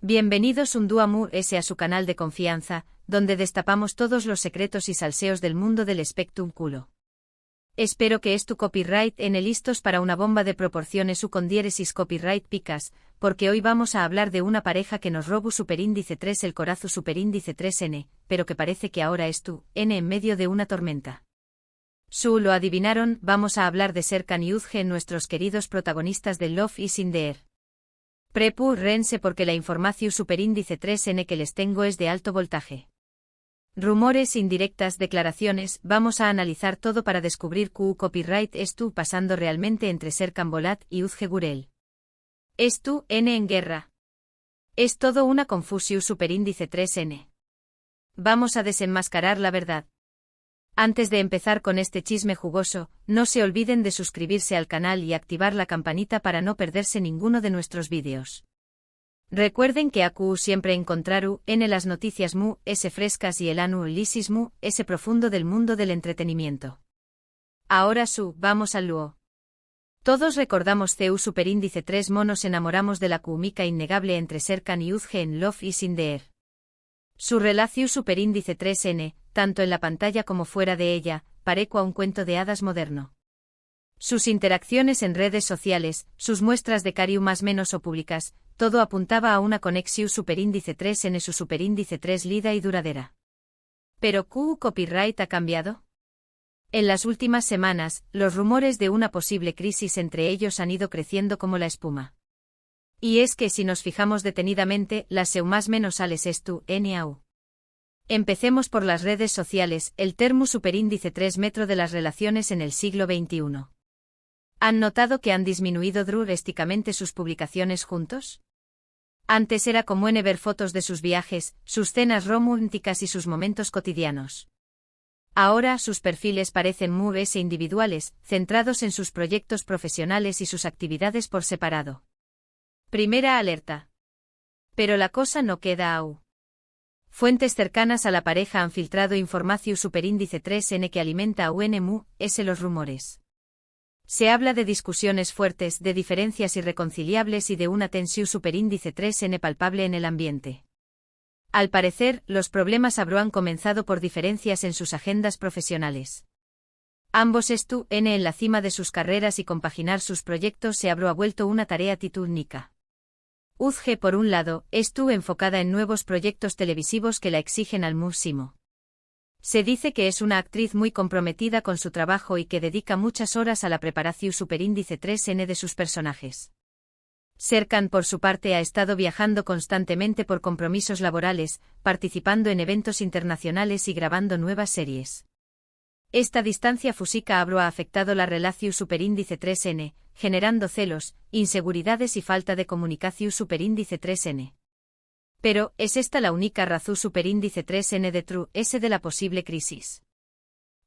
Bienvenidos un día más a su canal de confianza, donde destapamos todos los secretos y salseos del mundo del Spectrum culo. Espero que tu copyright en listos para una bomba de proporciones u con diéresis copyright picas, porque hoy vamos a hablar de una pareja que nos robó superíndice 3 el corazo superíndice 3N, pero que parece que ahora es tú, N en medio de una tormenta. Lo adivinaron, vamos a hablar de Serkan y Uzge, nuestros queridos protagonistas de Love is in the Air. Prepárense porque la información superíndice 3N que les tengo es de alto voltaje. Rumores, indirectas, declaraciones, vamos a analizar todo para descubrir qué copyright estuvo pasando realmente entre Serkan Bolat y Uzge Gürel. Esto, N en guerra. Es todo una confusión superíndice 3N. Vamos a desenmascarar la verdad. Antes de empezar con este chisme jugoso, no se olviden de suscribirse al canal y activar la campanita para no perderse ninguno de nuestros vídeos. Recuerden que acu siempre encontraru en las noticias frescas y el análisis profundo del mundo del entretenimiento. Ahora vamos al luo. Todos recordamos superíndice 3 nos enamoramos de la química innegable entre Serkan y Uzge en Love is in the Air. Su relación superíndice 3N, tanto en la pantalla como fuera de ella, parecua un cuento de hadas moderno. Sus interacciones en redes sociales, sus muestras de cariño más menos o públicas, todo apuntaba a una conexión superíndice 3N su superíndice 3 lida y duradera. ¿Pero qué copyright ha cambiado? En las últimas semanas, los rumores de una posible crisis entre ellos han ido creciendo como la espuma. Y es que si nos fijamos detenidamente, las más menos sales estu, NAU. Empecemos por las redes sociales, el termo superíndice 3 metro de las relaciones en el siglo XXI. ¿Han notado que han disminuido drásticamente sus publicaciones juntos? Antes era común ver fotos de sus viajes, sus cenas románticas y sus momentos cotidianos. Ahora sus perfiles parecen muy individuales, centrados en sus proyectos profesionales y sus actividades por separado. Primera alerta. Pero la cosa no queda aún. Fuentes cercanas a la pareja han filtrado información superíndice 3N que alimenta a los rumores. Se habla de discusiones fuertes, de diferencias irreconciliables y de una tensión superíndice 3N palpable en el ambiente. Al parecer, los problemas habrán comenzado por diferencias en sus agendas profesionales. Ambos en la cima de sus carreras y compaginar sus proyectos se habrá vuelto una tarea titánica. Uzge, por un lado, enfocada en nuevos proyectos televisivos que la exigen al máximo. Se dice que es una actriz muy comprometida con su trabajo y que dedica muchas horas a la preparación superíndice 3N de sus personajes. Serkan, por su parte, ha estado viajando constantemente por compromisos laborales, participando en eventos internacionales y grabando nuevas series. Esta distancia física habrá afectado la relación superíndice 3N, generando celos, inseguridades y falta de comunicación superíndice 3N. Pero, ¿es esta la única razón superíndice 3N de la posible crisis?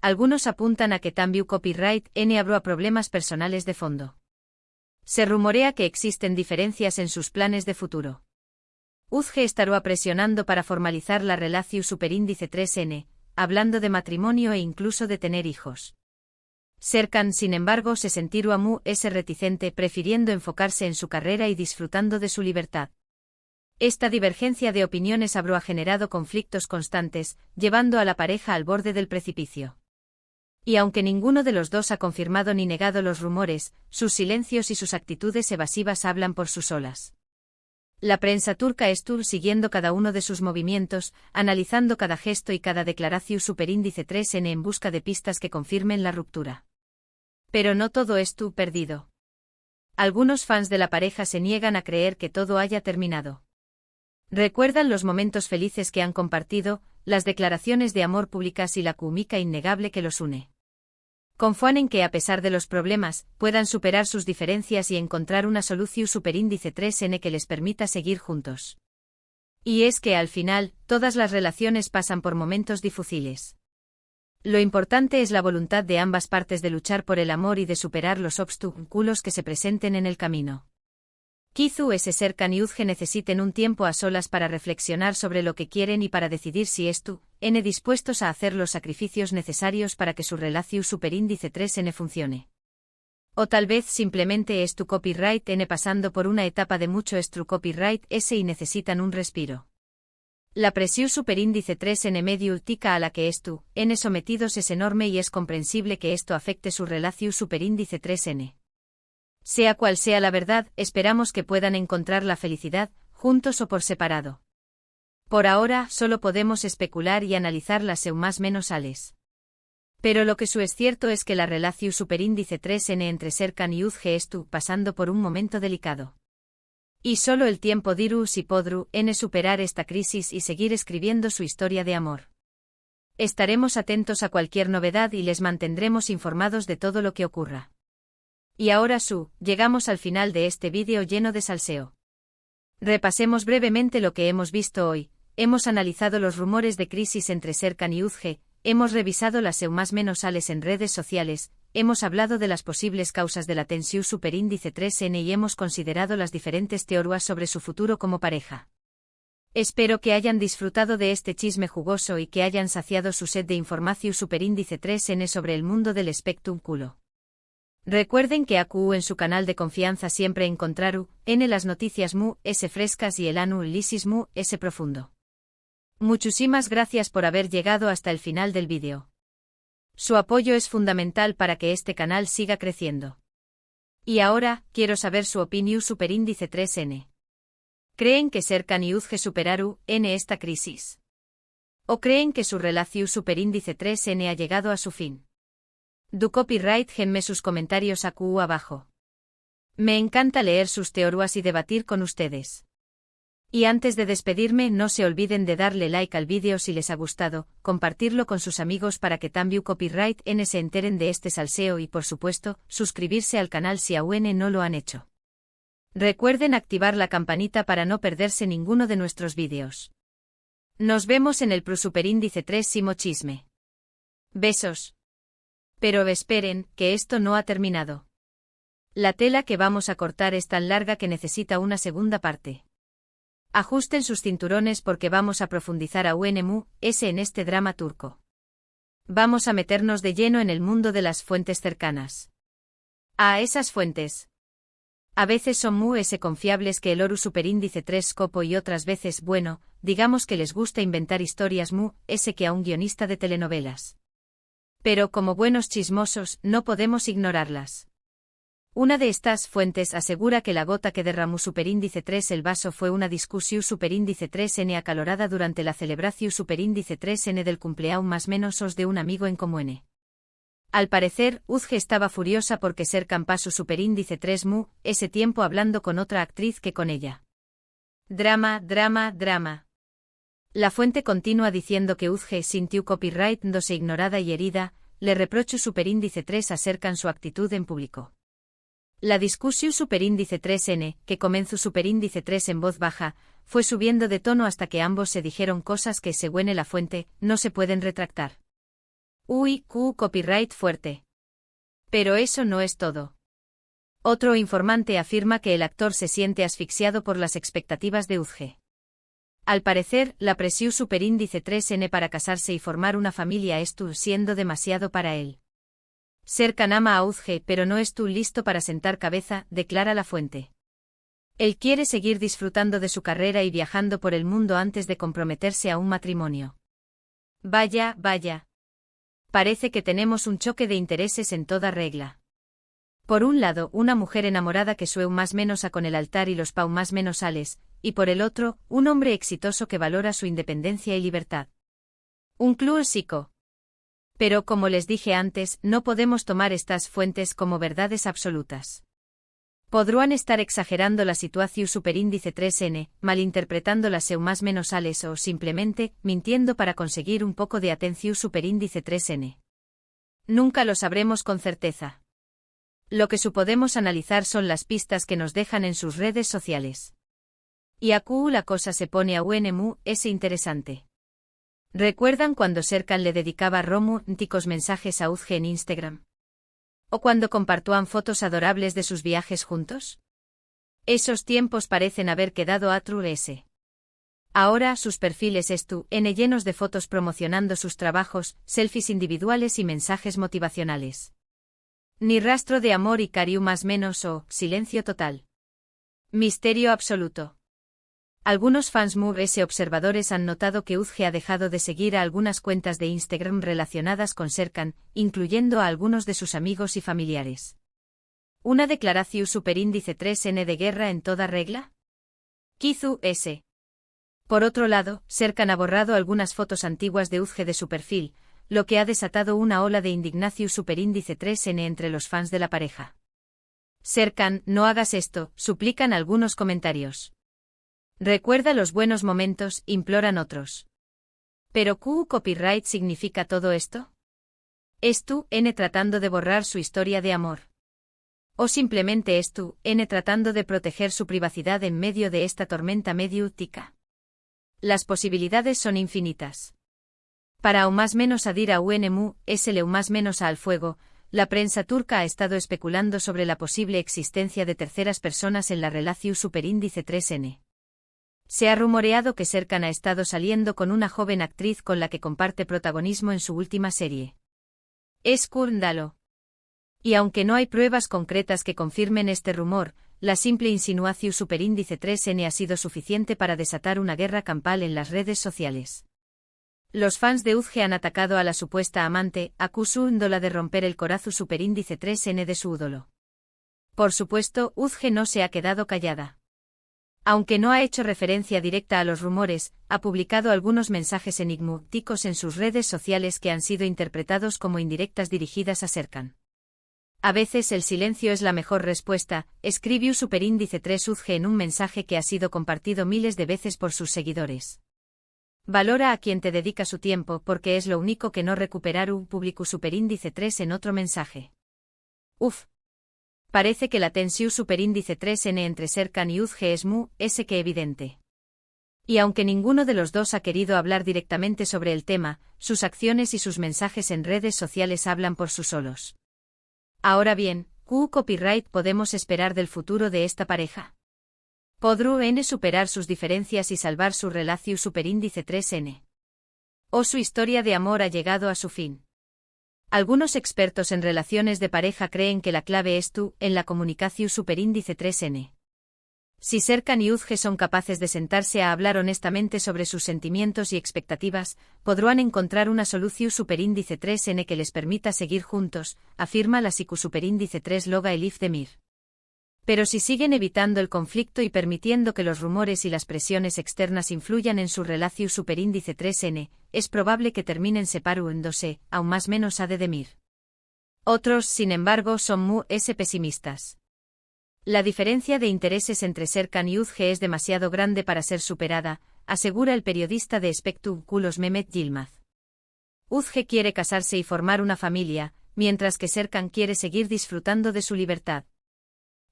Algunos apuntan a que también copyright N habrá problemas personales de fondo. Se rumorea que existen diferencias en sus planes de futuro. Uzge estará presionando para formalizar la relación superíndice 3N, hablando de matrimonio e incluso de tener hijos. Serkan, sin embargo, se sentirá reticente, prefiriendo enfocarse en su carrera y disfrutando de su libertad. Esta divergencia de opiniones habrá generado conflictos constantes, llevando a la pareja al borde del precipicio. Y aunque ninguno de los dos ha confirmado ni negado los rumores, sus silencios y sus actitudes evasivas hablan por sus solas. La prensa turca estuvo siguiendo cada uno de sus movimientos, analizando cada gesto y cada declaración superíndice 3N en busca de pistas que confirmen la ruptura. Pero no todo estuvo perdido. Algunos fans de la pareja se niegan a creer que todo haya terminado. Recuerdan los momentos felices que han compartido, las declaraciones de amor públicas y la química innegable que los une. Confían en que, a pesar de los problemas, puedan superar sus diferencias y encontrar una solución superíndice 3N que les permita seguir juntos. Y es que, al final, todas las relaciones pasan por momentos difíciles. Lo importante es la voluntad de ambas partes de luchar por el amor y de superar los obstáculos que se presenten en el camino. Quizá Serkan y Uzge necesiten un tiempo a solas para reflexionar sobre lo que quieren y para decidir si están dispuestos a hacer los sacrificios necesarios para que su relación superíndice 3N funcione. O tal vez simplemente es tu copyright N pasando por una etapa de mucho estru copyright S y necesitan un respiro. La presión superíndice 3N medio tica a la que estu, N sometidos es enorme y es comprensible que esto afecte su relación superíndice 3N. Sea cual sea la verdad, esperamos que puedan encontrar la felicidad, juntos o por separado. Por ahora, solo podemos especular y analizar las más menos ales. Pero lo que es cierto es que la relación superíndice 3N entre Serkan y Uzge estu pasando por un momento delicado. Y solo el tiempo dirá si podrú N superar esta crisis y seguir escribiendo su historia de amor. Estaremos atentos a cualquier novedad y les mantendremos informados de todo lo que ocurra. Y ahora llegamos al final de este vídeo lleno de salseo. Repasemos brevemente lo que hemos visto hoy. Hemos analizado los rumores de crisis entre Serkan y Uzge, hemos revisado las más menos ales en redes sociales, hemos hablado de las posibles causas de la tensión superíndice 3N y hemos considerado las diferentes teorías sobre su futuro como pareja. Espero que hayan disfrutado de este chisme jugoso y que hayan saciado su sed de información superíndice 3N sobre el mundo del espectrum culo. Recuerden que AQ en su canal de confianza siempre encontraru N las noticias s frescas y el análisis s profundo. Muchísimas gracias por haber llegado hasta el final del vídeo. Su apoyo es fundamental para que este canal siga creciendo. Y ahora, quiero saber su opinión superíndice 3N. ¿Creen que Serkan y Uzge superaru N esta crisis? ¿O creen que su relación superíndice 3N ha llegado a su fin? Du copyright genme sus comentarios AQ abajo. Me encanta leer sus teorías y debatir con ustedes. Y antes de despedirme no se olviden de darle like al vídeo si les ha gustado, compartirlo con sus amigos para que también copyright N se enteren de este salseo y por supuesto, suscribirse al canal si aún no lo han hecho. Recuerden activar la campanita para no perderse ninguno de nuestros vídeos. Nos vemos en el superíndice 3 chisme. Besos. Pero esperen, que esto no ha terminado. La tela que vamos a cortar es tan larga que necesita una segunda parte. Ajusten sus cinturones porque vamos a profundizar aún en este drama turco. Vamos a meternos de lleno en el mundo de las fuentes cercanas. A esas fuentes. A veces son confiables que el oru superíndice 3 copo y otras veces, bueno, digamos que les gusta inventar historias que a un guionista de telenovelas. Pero como buenos chismosos, no podemos ignorarlas. Una de estas fuentes asegura que la gota que derramó superíndice 3 el vaso fue una discusión superíndice 3N acalorada durante la celebración superíndice 3N del cumpleaños más menos de un amigo en común. Al parecer, Uzge estaba furiosa porque Serkan pasó superíndice 3 ese tiempo hablando con otra actriz que con ella. Drama, drama, drama. La fuente continúa diciendo que Uzge sintió copyright dose ignorada y herida, le reprochó superíndice 3 a Serkan su actitud en público. La discusión superíndice 3N, que comenzó superíndice 3 en voz baja, fue subiendo de tono hasta que ambos se dijeron cosas que, según la fuente, no se pueden retractar. Copyright fuerte. Pero eso no es todo. Otro informante afirma que el actor se siente asfixiado por las expectativas de Uzge. Al parecer, la presión superíndice 3N para casarse y formar una familia estuvo siendo demasiado para él. Serkan ama a Uzge pero no estuvo listo para sentar cabeza, declara la fuente. Él quiere seguir disfrutando de su carrera y viajando por el mundo antes de comprometerse a un matrimonio. Vaya, vaya. Parece que tenemos un choque de intereses en toda regla. Por un lado, una mujer enamorada que sue más menos a con el altar y los pau más menos ales, y por el otro, un hombre exitoso que valora su independencia y libertad. Un clásico. Pero como les dije antes, no podemos tomar estas fuentes como verdades absolutas. Podrán estar exagerando la situación superíndice 3N, malinterpretando las más menos ales o simplemente mintiendo para conseguir un poco de atención superíndice 3N. Nunca lo sabremos con certeza. Lo que podemos analizar son las pistas que nos dejan en sus redes sociales. Y acu la cosa se pone aún es interesante. ¿Recuerdan cuando Serkan le dedicaba románticos mensajes a Uzge en Instagram? ¿O cuando compartían fotos adorables de sus viajes juntos? Esos tiempos parecen haber quedado atrás. Ahora sus perfiles llenos de fotos promocionando sus trabajos, selfies individuales y mensajes motivacionales. Ni rastro de amor y cariu más menos o silencio total. Misterio absoluto. Algunos fans /s observadores han notado que Udge ha dejado de seguir a algunas cuentas de Instagram relacionadas con Serkan, incluyendo a algunos de sus amigos y familiares. ¿Una declaración superíndice 3N de guerra en toda regla? Kizu S. Por otro lado, Serkan ha borrado algunas fotos antiguas de Udge de su perfil, lo que ha desatado una ola de indignación superíndice 3N entre los fans de la pareja. Serkan, no hagas esto, suplican algunos comentarios. Recuerda los buenos momentos, imploran otros. ¿Pero Q copyright significa todo esto? ¿Es tú, N tratando de borrar su historia de amor? ¿O simplemente es tú, N tratando de proteger su privacidad en medio de esta tormenta mediática? Las posibilidades son infinitas. Para aún más menos adir a UNMU, SL más menos a al fuego, la prensa turca ha estado especulando sobre la posible existencia de terceras personas en la relación superíndice 3N. Se ha rumoreado que Serkan ha estado saliendo con una joven actriz con la que comparte protagonismo en su última serie. Skandalo. Y aunque no hay pruebas concretas que confirmen este rumor, la simple insinuación superíndice 3N ha sido suficiente para desatar una guerra campal en las redes sociales. Los fans de Udge han atacado a la supuesta amante, acusándola de romper el corazón superíndice 3N de su ídolo. Por supuesto, Udge no se ha quedado callada. Aunque no ha hecho referencia directa a los rumores, ha publicado algunos mensajes enigmáticos en sus redes sociales que han sido interpretados como indirectas dirigidas a Serkan. A veces el silencio es la mejor respuesta, escribió superíndice 3 Udge en un mensaje que ha sido compartido miles de veces por sus seguidores. Valora a quien te dedica su tiempo porque es lo único que no recuperar un público superíndice 3 en otro mensaje. Uf. Parece que la tensión superíndice 3N entre Serkan y Udge es /s que evidente. Y aunque ninguno de los dos ha querido hablar directamente sobre el tema, sus acciones y sus mensajes en redes sociales hablan por sí solos. Ahora bien, ¿qué copyright podemos esperar del futuro de esta pareja? ¿Podrán superar sus diferencias y salvar su relación superíndice 3N? ¿O su historia de amor ha llegado a su fin? Algunos expertos en relaciones de pareja creen que la clave es tú, en la comunicación superíndice 3N. Si Serkan y Udge son capaces de sentarse a hablar honestamente sobre sus sentimientos y expectativas, podrán encontrar una solución superíndice 3N que les permita seguir juntos, afirma la psico superíndice 3 Loga Elif Demir. Pero si siguen evitando el conflicto y permitiendo que los rumores y las presiones externas influyan en su relación superíndice 3N, es probable que terminen separándose, aún más menos a de Demir. Otros, sin embargo, son /s pesimistas. La diferencia de intereses entre Serkan y Udge es demasiado grande para ser superada, asegura el periodista de espectáculos Mehmet Yilmaz. Udge quiere casarse y formar una familia, mientras que Serkan quiere seguir disfrutando de su libertad.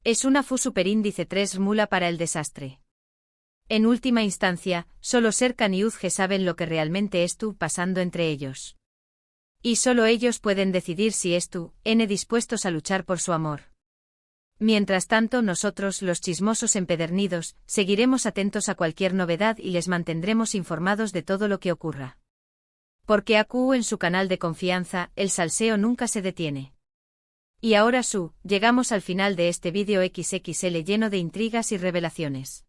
Es una fu superíndice 3 mula para el desastre. En última instancia, solo Serkan y Udge saben lo que realmente es tú pasando entre ellos. Y solo ellos pueden decidir si es tú, N dispuestos a luchar por su amor. Mientras tanto, nosotros, los chismosos empedernidos, seguiremos atentos a cualquier novedad y les mantendremos informados de todo lo que ocurra. Porque AQ en su canal de confianza, el salseo nunca se detiene. Y ahora llegamos al final de este vídeo XXL lleno de intrigas y revelaciones.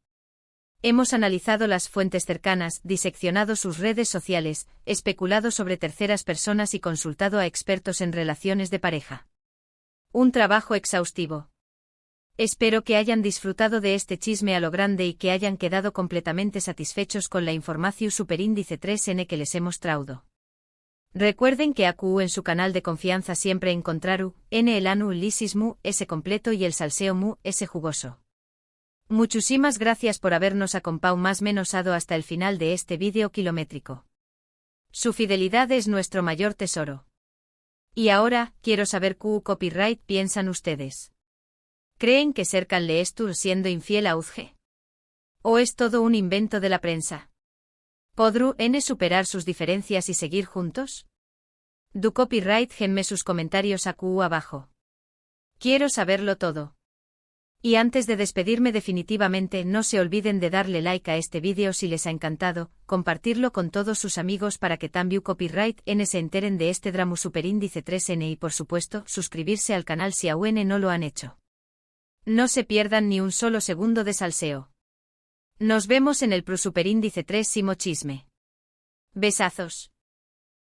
Hemos analizado las fuentes cercanas, diseccionado sus redes sociales, especulado sobre terceras personas y consultado a expertos en relaciones de pareja. Un trabajo exhaustivo. Espero que hayan disfrutado de este chisme a lo grande y que hayan quedado completamente satisfechos con la información superíndice 3N que les hemos traído. Recuerden que AQ en su canal de confianza siempre encontraru, N el anu lisis /s completo y el salseo /s jugoso. Muchísimas gracias por habernos acompañado más menosado hasta el final de este vídeo kilométrico. Su fidelidad es nuestro mayor tesoro. Y ahora, quiero saber qué copyright piensan ustedes. ¿Creen que Serkan le estuvo siendo infiel a Udge? ¿O es todo un invento de la prensa? ¿Podrán superar sus diferencias y seguir juntos? Du copyright genme sus comentarios AQ abajo. Quiero saberlo todo. Y antes de despedirme definitivamente, no se olviden de darle like a este vídeo si les ha encantado, compartirlo con todos sus amigos para que También Copyright N se enteren de este Dramu Superíndice 3N y por supuesto, suscribirse al canal si aún no lo han hecho. No se pierdan ni un solo segundo de salseo. Nos vemos en el Pro Superíndice 3 Simo Chisme. Besazos.